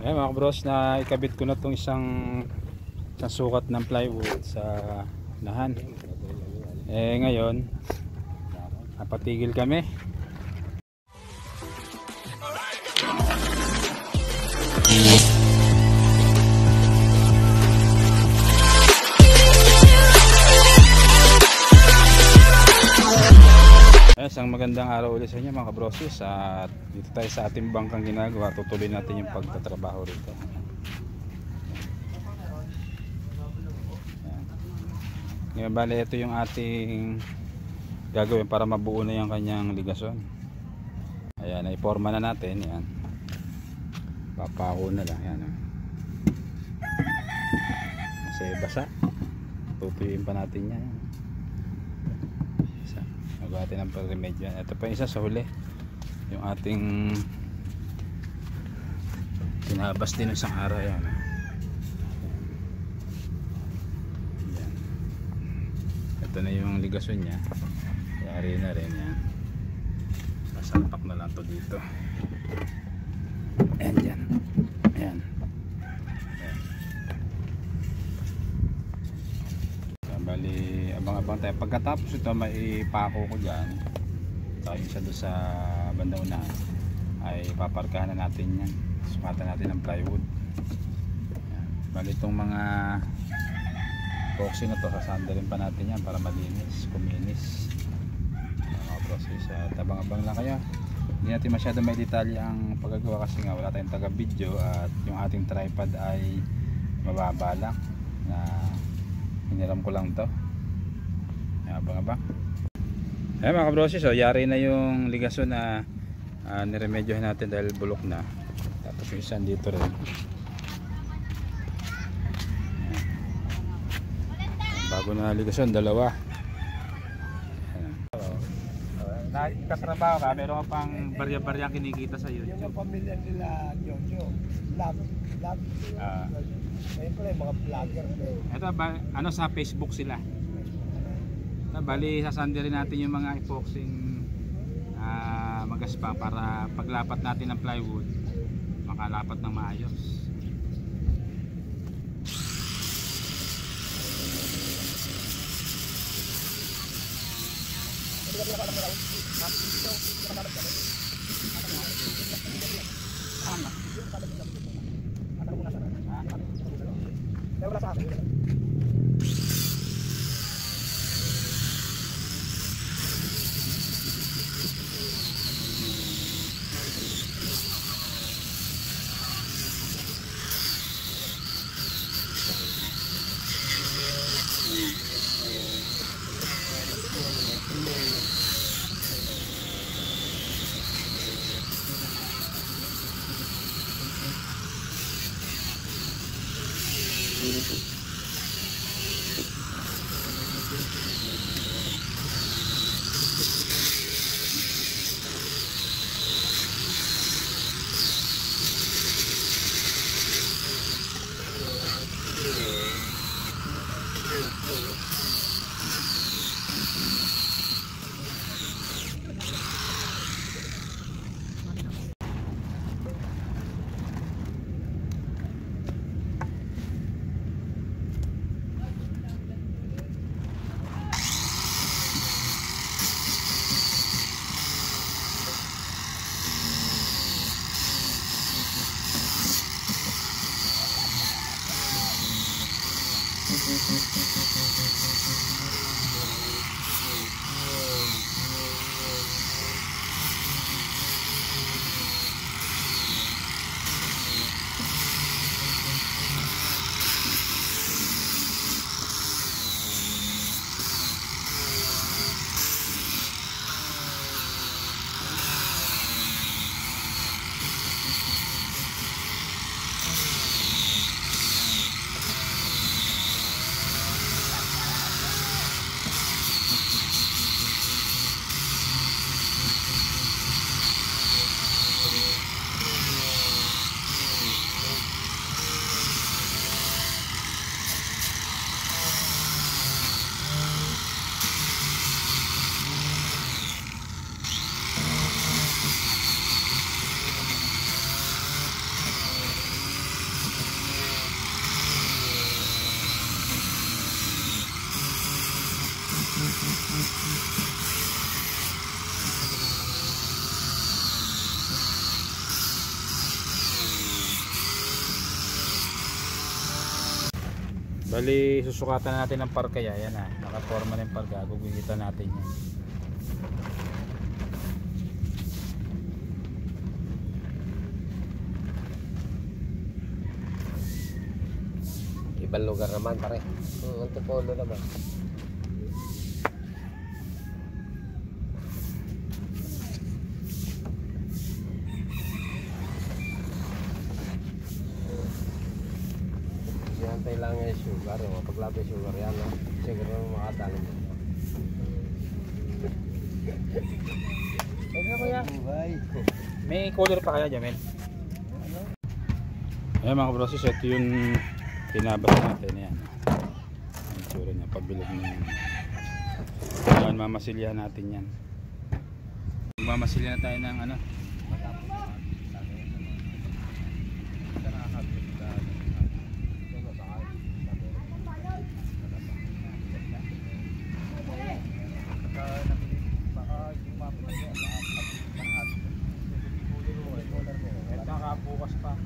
Ayan mga bros, na ikabit ko na itong isang sukat ng plywood sa lahan. Ngayon napatigil kami. Isang magandang araw ulit sa inyo mga kabrosis, at dito tayo sa ating bangkang ginagawa. Tutuloy natin yung pagtatrabaho rito. Ngayon bali, ito yung ating gagawin para mabuo na yung kanyang ligason. Ayan, iporma na natin. Yan, papako na lang. Yan, kasi basa, tutuyuin pa natin yan. Magawa natin ng pag-remedyo. Ito pa isa sa huli, yung ating pinabas din isang araw. Yan. Yan. Ito na yung ligason nya. Yari na rin yan. Pasalpak na lang to dito. Ayan yan. Ayan. Bali, abang-abang tayo. Pagkatapos ito, may ipako ko dyan. Tayo isa doon sa bandang unahan, ay paparkahan na natin yan. Sukatan natin ng plywood. Ayan. Bali, itong mga epoxy na to, sasandalin pa natin yan para malinis, kuminis. Mga process. At abang-abang lang kayo. Hindi natin masyado may detalye ang paggagawa kasi nga wala tayong taga-video at yung ating tripod ay mababa lang. Na hiniram ko lang to. Abang-abang. Ayan mga kabrosis, so yari na yung ligason na niremedyohan natin dahil bulok na. Tapos yung isa dito rin. Ayan. Bago na ligason, dalawa. Nakatrabaho ka, meron ka pang barya-barya kinikita sa YouTube. Yung pamilya nila Jojo, love. Siyempre mga vlogger din. Ito ba, ano, sa Facebook sila. Ito, bali sasandi rin natin yung mga epoxing magaspang para paglapat natin ng plywood makalapat ng maayos. Bali, susukatan natin ang parka. Yan na, nakaporma na yung parka. Guguhitan natin yan. Ibang lugar naman pare. Antipolo naman. Hintay lang yung sugar. Pag labi sugar yan. Siguro makadalo mo. Ano ko yan? Buhay. May color pa kaya dyan, men? Ayan mga kabrosis, ito yung tinabas natin. Ayan. Ang tsura niya, pabilog na yan. Ngayon mamasilya natin yan. Mamasilya na tayo ng ano. Bukas pa.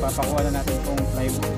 Papakuha na natin itong plywood.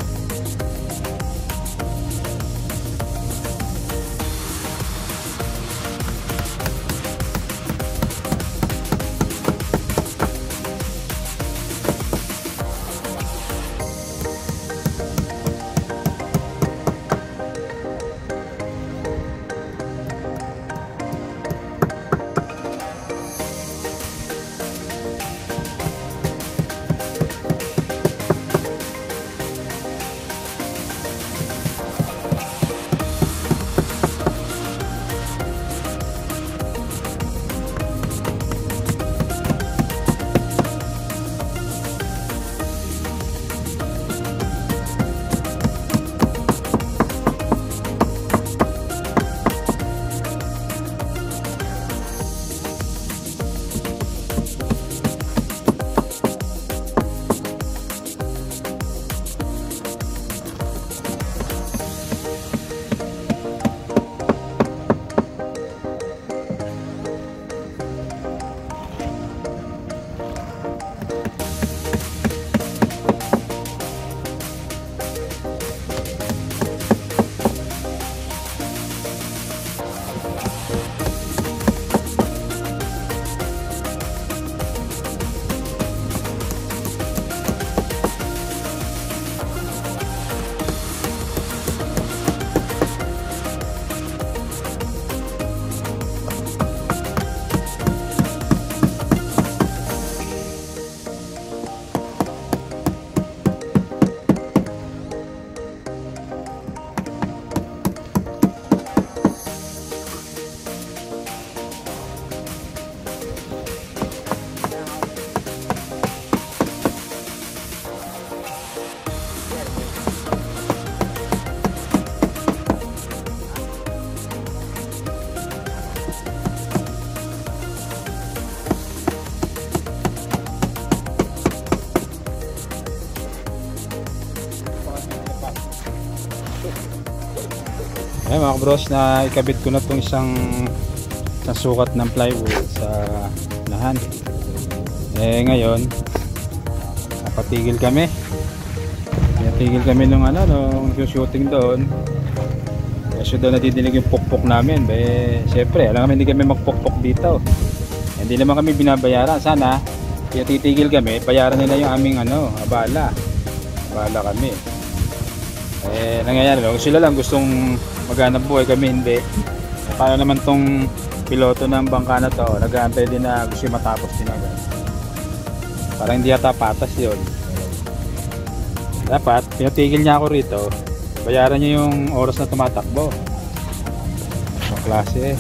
mga bros na ikabit ko na itong isang sukat ng plywood sa lahan. Ngayon napatigil kami nung shooting doon kasi doon nadidinig yung pukpok namin. Siyempre alam kami hindi kami magpukpok dito, hindi naman kami binabayaran. Sana kaya titigil kami, bayaran nila yung aming abala kami. Nangyayari lang, sila lang gustong maghanap buhay, kami hindi. Paano naman tong piloto ng bangka na to, nag-aantay din na gusto matapos din agad. Parang hindi yata patas yun. Dapat pinatigil niya ako rito, bayaran niya yung oras na tumatakbo. Ang klase